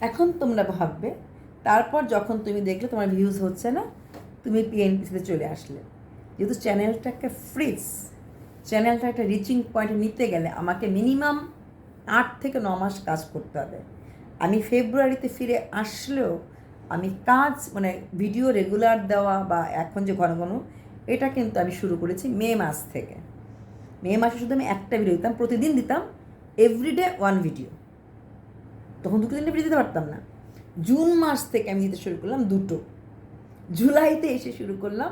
এখন তোমরা ভাববে, তারপর যখন তুমি দেখলে তোমার ভিউজ হচ্ছে না, তুমি পিএনপিসিতে চলে আসলে। যেহেতু চ্যানেলটাকে চ্যানেলটা একটা রিচিং পয়েন্টে নিতে গেলে আমাকে মিনিমাম 8 থেকে 9 মাস কাজ করতে হবে। আমি ফেব্রুয়ারিতে ফিরে আসলেও আমি কাজ মানে ভিডিও রেগুলার দেওয়া বা এখন যে ঘন ঘন, এটা কিন্তু আমি শুরু করেছি মে মাস থেকে। মে মাসে শুধু আমি একটা ভিডিও দিতাম, প্রতিদিন দিতাম, এভরিডে 1 ভিডিও। তখন 2-3টে ভিডিও দিতে পারতাম না। জুন মাস থেকে আমি দিতে শুরু করলাম 2টো। জুলাইতে এসে শুরু করলাম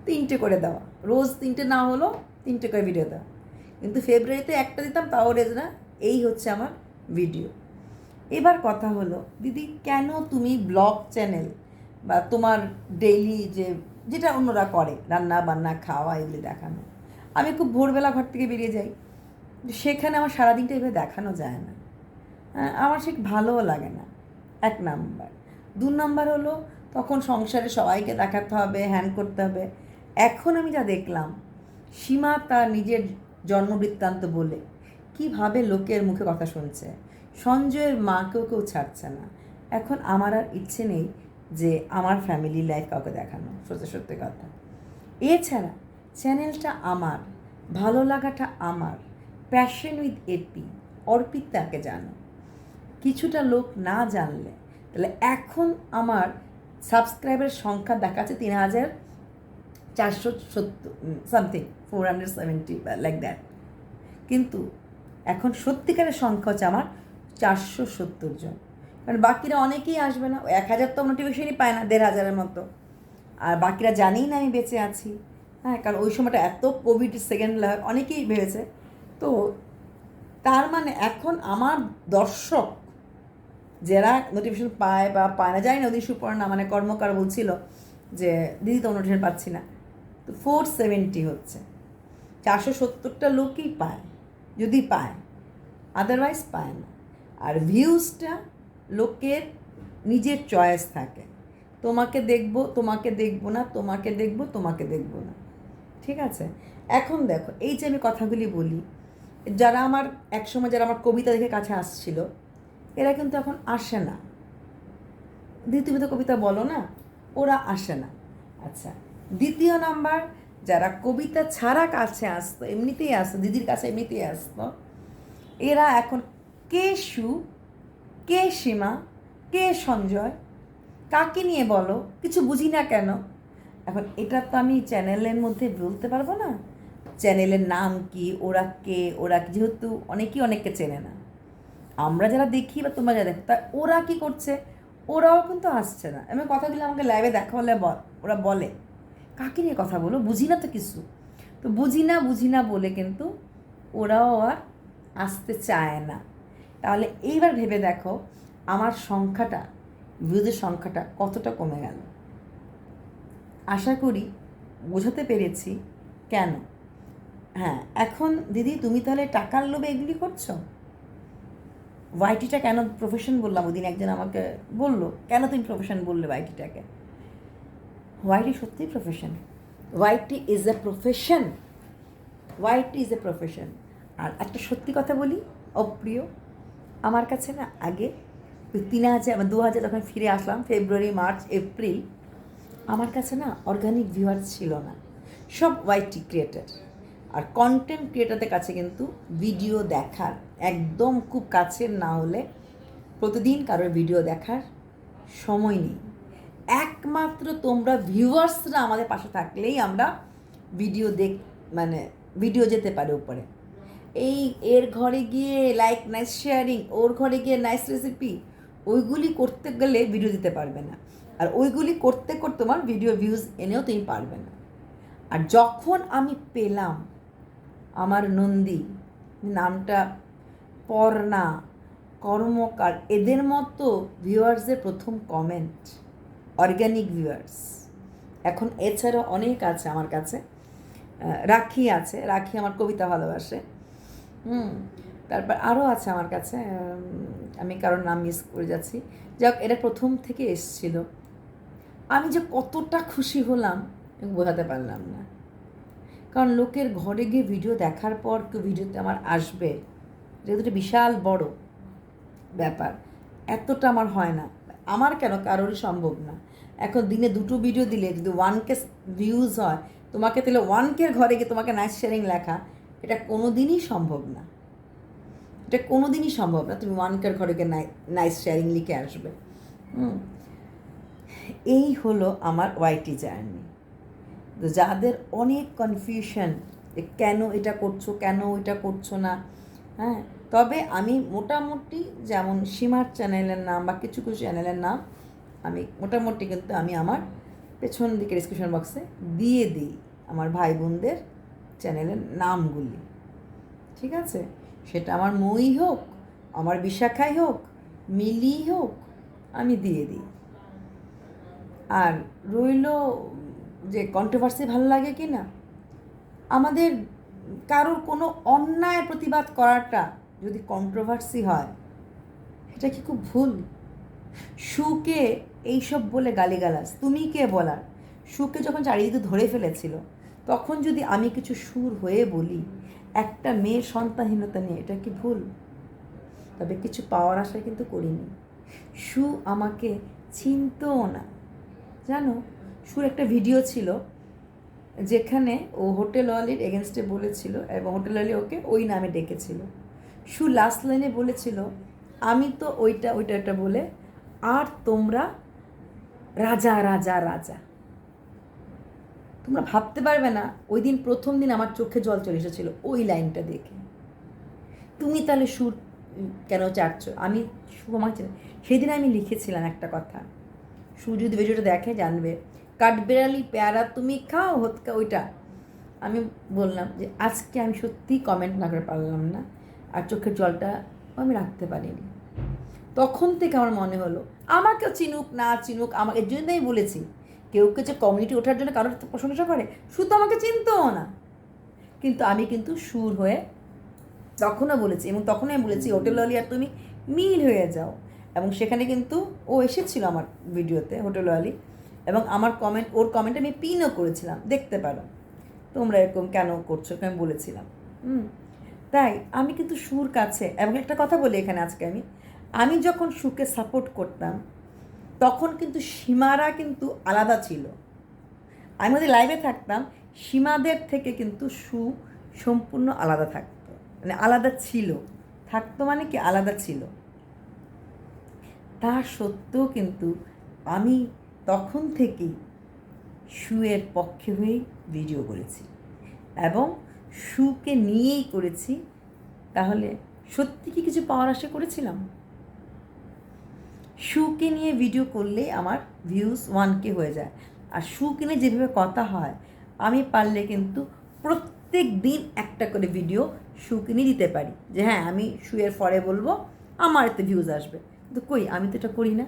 3টে করে দেওয়া, রোজ 3টে না হলো 3টে করে ভিডিও দেওয়া। কিন্তু ফেব্রুয়ারিতে একটা দিতাম, তাও রেজ না। এই হচ্ছে আমার ভিডিও। এবার কথা হলো, দিদি কেন তুমি ব্লগ চ্যানেল বা তোমার ডেইলি যেটা অন্যরা করে, রান্না বান্না খাওয়া এগুলি দেখানো, আমি খুব ভোরবেলা ঘর থেকে বেরিয়ে যাই, সেখানে আমার সারাদিনটা এভাবে দেখানো যায় না। আমার ঠিক ভালোও লাগে না, 1 নাম্বার। 2 নাম্বার হলো, তখন সংসারে সবাইকে দেখাতে হবে, হ্যান করতে হবে। এখন আমি যা দেখলাম, সীমা তার নিজের জন্মবৃত্তান্ত বলে কীভাবে লোকের মুখে কথা শুনছে, সঞ্জয়ের মাকেও কেউ ছাড়ছে না। এখন আমার আর ইচ্ছে নেই যে আমার ফ্যামিলি লাইফ কাউকে দেখানো, সত্যি কথা। এছাড়া চ্যানেলটা আমার, ভালো লাগাটা আমার, প্যাশন উইথ এপি, অর্পিতাকে জানো। কিছুটা লোক না জানলে, তাহলে এখন আমার সাবস্ক্রাইবারের সংখ্যা দেখাচ্ছে 3,470 সামথিং, 470 লাইক দ্যাট। কিন্তু এখন সত্যিকারের সংখ্যা হচ্ছে আমার 470 জন। কারণ বাকিরা অনেকেই আসবে না, 1,000 তো নোটিফিকেশনই পায় না, 1,500-এর মতো। আর বাকিরা জানেই না আমি বেঁচে আছি। হ্যাঁ, কারণ ওই সময়টা এত কোভিড সেকেন্ড লাইভ, অনেকেই ভেবেছে। তো তার মানে এখন আমার দর্শক যারা নোটিফিকেশন পায় বা পায় না, জানি না, ওদের সুপর্ণা মানে কর্মকার বলছিল যে দিদি তো নোটিফিকেশন পাচ্ছি না। তো 470 হচ্ছে, 470টা লোকই পায়, যদি পায়, আদারওয়াইজ পায় না। আর ভিউজটা লোকের নিজের চয়েস থাকে, তোমাকে দেখবো, তোমাকে দেখবো না, তোমাকে দেখবো, তোমাকে দেখবো না। ঠিক আছে? এখন দেখো, এই যে আমি কথাগুলি বলি, যারা আমার একসময় যারা আমার কবিতা দেখে কাছে আসছিল, এরা কিন্তু এখন আসে না। দিদি তুমি তো কবিতা বলো না, ওরা আসে না। আচ্ছা, 2 নাম্বার, যারা কবিতা ছাড়া কাছে আসতো, এমনিতেই আসতো, দিদির কাছে এমনিতেই আসতো, এরা এখন কে সু, কে সীমা, কে সঞ্জয়, কাকে নিয়ে বলো, কিছু বুঝি না কেন। এখন এটা তো আমি চ্যানেলের মধ্যে বলতে পারবো না, চ্যানেলের নাম কি, ওরা কে, ওরা যেহেতু অনেকেই অনেককে চেনে না, আমরা যারা দেখি বা তোমরা যারা দেখো, তা ওরা কী করছে, ওরাও কিন্তু আসছে না। এমন কথাগুলো আমাকে লাইভে দেখা হলে ওরা বলে কাকে নিয়ে কথা বলো, বুঝি না তো কিছু। তো বুঝি না বলে কিন্তু ওরাও আর আসতে চায় না। তাহলে এইবার ভেবে দেখো আমার সংখ্যাটা, ভিউজের সংখ্যাটা কতটা কমে গেল। আশা করি বোঝাতে পেরেছি কেন। হ্যাঁ, এখন দিদি তুমি তাহলে টাকার লোভে এগুলি করছো। ওয়াইটিটা কেন প্রফেশন বললাম, ওদিন একজন আমাকে বললো কেন তুমি প্রফেশন বললে ওয়াইটিটাকে। ওয়াইটি সত্যিই profession, YT is a profession, YT is a profession. আর একটা সত্যি কথা বলি অপ্রিয়, আমার কাছে না আগে 2000 যখন ফিরে আসলাম, ফেব্রুয়ারি, মার্চ, এপ্রিল, আমার কাছে না অর্গানিক ভিউয়ার্স ছিল না, সব ওয়াইটি ক্রিয়েটার। আর কন্টেন্ট ক্রিয়েটারদের কাছে কিন্তু ভিডিও দেখার একদম খুব কাছের না হলে প্রতিদিন কারোর ভিডিও দেখার সময় নেই। একমাত্র তোমরা ভিউয়ার্সরা আমাদের পাশে থাকলেই আমরা ভিডিও মানে ভিডিও যেতে পারে উপরে। এই এর ঘরে গিয়ে লাইক নাইস শেয়ারিং, ওর ঘরে গিয়ে নাইস রেসিপি, ওইগুলি করতে গেলে ভিডিও দিতে পারবে না। আর ওইগুলি করতে করতে তোমার ভিডিও ভিউজ এনেও তুমি পারবে না। আর যখন আমি পেলাম আমার নন্দী, নামটা পর্ণা, কর্মকার, এদের মতো ভিউয়ার্সদের প্রথম কমেন্ট, অর্গ্যানিক ভিউয়ার্স। এখন এছাড়া অনেক আছে আমার কাছে, রাখি আছে, রাখি আমার কবিতা ভালোবাসে। তারপর আরও আছে আমার কাছে, আমি কারোর নাম মিস করে যাচ্ছি। যাক, এটা প্রথম থেকে এসছিল। আমি যে কতটা খুশি হলাম বোঝাতে পারলাম না। কারণ লোকের ঘরে গিয়ে ভিডিও দেখার পর কেউ ভিডিওতে আমার আসবে, যেহেতু এটা বিশাল বড় ব্যাপার। এতটা আমার হয় না, আমার কেন কারোরই সম্ভব না। এখন দিনে 2টো ভিডিও দিলে যদি 1K ভিউজ হয়, তোমাকে তাহলে 1K ঘরে গিয়ে তোমাকে নাইস শেয়ারিং লেখা, এটা কোনো দিনই সম্ভব না। এটা কোনো দিনই সম্ভব না তুমি 1K ঘরে গিয়ে নাইস শেয়ারিং লিখে আসবে। এই হলো আমার ওয়াইটি জার্নি। তো যাদের অনেক কনফিউশন যে কেন এটা করছো, কেন ওইটা করছো না, হ্যাঁ, তবে আমি মোটামুটি যেমন সীমার চ্যানেলের নাম বা কিছু কিছু চ্যানেলের নাম আমি মোটামুটি কিন্তু আমি আমার পেছন দিকে ডিসক্রিপশন বক্সে দিয়ে দিই আমার ভাই বোনদের চ্যানেলের নামগুলি, ঠিক আছে? সেটা আমার মই হোক, আমার বিশাখাই হোক, মিলি হোক, আমি দিয়ে দিই। আর রইল যে কন্ট্রোভার্সি ভালো লাগে কি না, আমাদের কারোর কোনো অন্যায় প্রতিবাদ করাটা যদি কন্ট্রোভার্সি হয়, এটা কি খুব ভুল? সুকে এইসব বলে গালিগালাজ, তুমি কে বলার? সুকে যখন চারিদিকে ধরে ফেলেছিল, তখন যদি আমি কিছু সুর হয়ে বলি একটা মেয়ের সন্তানহীনতা নিয়ে, এটা কি ভুল? তবে কিছু পাওয়ার আশা কিন্তু করিনি। সু আমাকে চিনতও না, জানো। সুর একটা ভিডিও ছিল যেখানে ও হোটেলওয়ালির এগেনস্টে বলেছিল এবং হোটেলওয়ালি ওকে ওই নামে ডেকেছিল। সু লাস্ট লাইনে বলেছিল, আমি তো ওইটা বলে, আর তোমরা রাজা রাজা রাজা। তোমরা ভাবতে পারবে না ওই দিন প্রথম দিন আমার চোখে জল চলে এসেছিল ওই লাইনটা দেখে। তুমি তাহলে সুর কেন চাটছো? আমি সু আমাকে সেদিন আমি লিখেছিলাম একটা কথা, সু যদি ভিডিওটা দেখে জানবে, কাঠবেড়ালি পেয়ারা তুমি খাও হতকা, ওইটা আমি বললাম যে আজকে আমি সত্যিই কমেন্ট না করে পারলাম না, আর চোখের জলটা আমি রাখতে পারিনি। তখন থেকে আমার মনে হলো আমাকেও চিনুক না চিনুক, আমাকে এর জন্যই বলেছি, কেউ যে কমিউনিটি ওঠার জন্য কারোর প্রশংসা করে, শুধু আমাকে চিনতও না, কিন্তু আমি কিন্তু সুর হয়ে তখনও বলেছি, এবং তখনই আমি বলেছি হোটেলওয়ালি আর তুমি মিল হয়ে যাও। এবং সেখানে কিন্তু ও এসেছিল আমার ভিডিওতে, হোটেলওয়ালি, এবং আমার ওর কমেন্ট আমি পিনও করেছিলাম, দেখতে পারো তোমরা এরকম কেন করছো, আমি বলেছিলাম। তাই আমি কিন্তু সুর কাছে, এবং একটা কথা বলি এখানে আজকে, আমি যখন সুকে সাপোর্ট করতাম তখন কিন্তু সীমারা কিন্তু আলাদা ছিল। আমি যদি লাইভে থাকতাম, সীমাদের থেকে কিন্তু সু সম্পূর্ণ আলাদা থাকতো, মানে আলাদা ছিল, থাকতো মানে কি আলাদা ছিল। তা সত্ত্বেও কিন্তু আমি তখন থেকেই সুয়ের পক্ষে হয়েই ভিডিও করেছি এবং সুকে নিয়েই করেছি। তাহলে সত্যি কি কিছু পাওয়ার আশা করেছিলাম? সুকে নিয়ে ভিডিও করলে আমার ভিউজ 1K হয়ে যায়, আর সুকে নিয়ে যেভাবে কথা হয়, আমি পারলে কিন্তু প্রত্যেক দিন একটা করে ভিডিও সুকে নিয়ে দিতে পারি, যে হ্যাঁ আমি সুয়ের ফরে বলবো, আমার এতে ভিউজ আসবে। কিন্তু কই, আমি তো এটা করি না।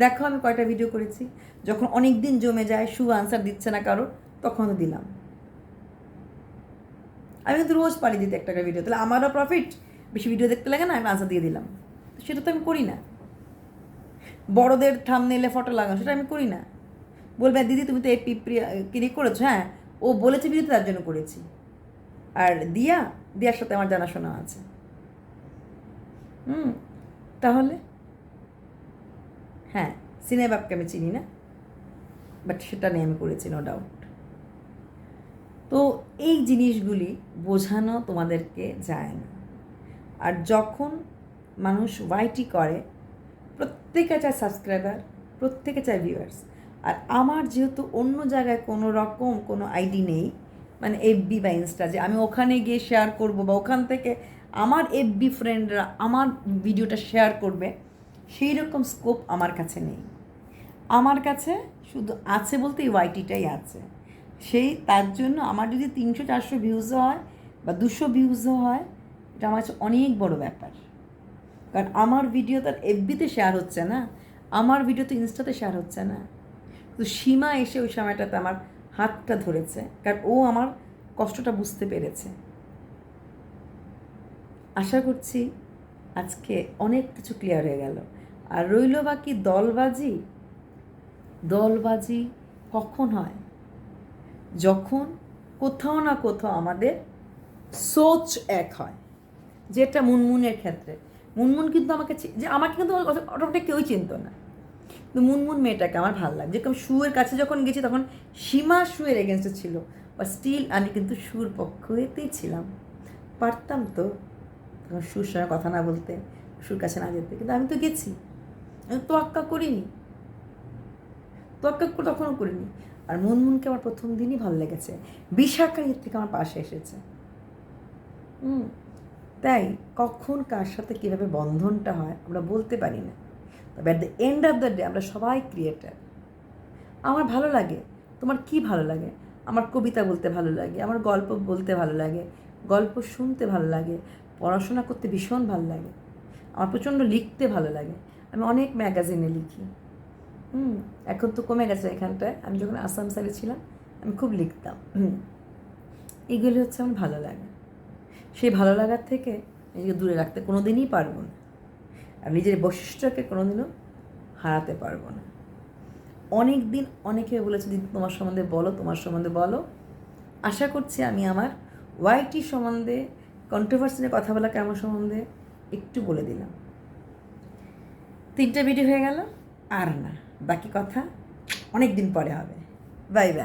দেখো আমি কয়টা ভিডিও করেছি, যখন অনেক দিন জমে যায়, সু আনসার দিচ্ছে না কারো, তখন দিলাম। আমি কিন্তু রোজ পারি দিতে একটা ভিডিও, তাহলে আমারও প্রফিট, বেশি ভিডিও দেখতে লাগে না, আমি আনসার দিয়ে দিলাম। সেটা তো আমি করি না। বড়দের থাম্বনেইলে ফটো লাগানো, সেটা আমি করি না। বলবে দিদি তুমি তো এই পিপ্রি করেছো, হ্যাঁ ও বলেছে ভিডিওতে, তার জন্য করেছি। আর দিয়ার সাথে আমার জানাশোনা আছে। তাহলে হ্যাঁ, সিনেবাবকে আমি চিনি না, বাট সেটা নিয়ে আমি করেছি, নো ডাউট। তো এই জিনিসগুলি বোঝানো তোমাদেরকে যায় না। আর যখন মানুষ ওয়াইটি করে, প্রত্যেকে চায় সাবস্ক্রাইবার, প্রত্যেকে চায় ভিউয়ার্স। আর আমার যেহেতু অন্য জায়গায় কোনো রকম কোনো আইডি নেই, মানে এফবি বা ইনস্টা, যে আমি ওখানে গিয়ে শেয়ার করব বা ওখান থেকে আমার এফবি ফ্রেন্ডরা আমার ভিডিওটা শেয়ার করবে, সেই রকম স্কোপ আমার কাছে নেই। আমার কাছে শুধু আছে বলতে এই ওয়াইটিটাই আছে। তার জন্য আমার যদি 300-400 ভিউজও হয় বা 200 ভিউজও হয়, এটা আমার কাছে অনেক বড় ব্যাপার। কারণ আমার ভিডিও তার এফবিতে শেয়ার হচ্ছে না, আমার ভিডিও তো ইনস্টাতে শেয়ার হচ্ছে না। তো সীমা এসে ওই সময়টাতে আমার হাতটা ধরেছে, কারণ ও আমার কষ্টটা বুঝতে পেরেছে। আশা করছি আজকে অনেক কিছু ক্লিয়ার হয়ে গেল। আর রইল বাকি দলবাজি কখন হয়? যখন কোথাও না কোথাও আমাদের সোচ এক হয়, যেটা মুনমুনের ক্ষেত্রে। মুনমুন কিন্তু আমাকে যে আমাকে কিন্তু অটোমেটিক কেউই চিনতো না, কিন্তু মুনমুন মেয়েটাকে আমার ভালো লাগে। যেরকম শুয়ের কাছে যখন গেছি তখন সীমা শুয়ের এগেনস্টে ছিল, বা স্টিল আমি কিন্তু সুর পক্ষ হতেই ছিলাম। পারতাম তো তখন সুর সঙ্গে কথা না বলতে, সুর কাছে না যেতে, কিন্তু আমি তো গেছি, আমি তোয়াক্কা করিনি, তোয়াক্কা তখনও করিনি। আর মুনমুনকে আমার প্রথম দিনই ভালো লেগেছে, বিশাখার এর থেকে আমার পাশে এসেছে। তাই কখন কার সাথে কীভাবে বন্ধনটা হয় আমরা বলতে পারি না, তবে at the end of the day আমরা সবাই ক্রিয়েটার। আমার ভালো লাগে, তোমার কি ভালো লাগে? আমার কবিতা বলতে ভালো লাগে, আমার গল্প বলতে ভালো লাগে, গল্প শুনতে ভালো লাগে, পড়াশোনা করতে ভীষণ ভালো লাগে, আমার প্রচণ্ড লিখতে ভালো লাগে, আমি অনেক ম্যাগাজিনে লিখি। এখন তো কমে গেছে এখানটায়, আমি যখন আসাম সাইডে ছিলাম আমি খুব লিখতাম। এগুলি হচ্ছে আমার ভালো লাগে। সেই ভালো লাগার থেকে নিজেকে দূরে রাখতে কোনো দিনই পারবো না, আর নিজের বৈশিষ্ট্যকে কোনো দিনও হারাতে পারবো না। অনেক দিন অনেকে বলেছে দিদি তোমার সম্বন্ধে বলো, তোমার সম্বন্ধে বলো। আশা করছি আমি আমার ওয়াইটি সম্বন্ধে, কন্ট্রোভার্সি নিয়ে কথা বলা কেমন সম্বন্ধে একটু বলে দিলাম। 3টা ভিডিও হয়ে গেল, আর না, বাকি কথা অনেক দিন পরে হবে। Bye bye.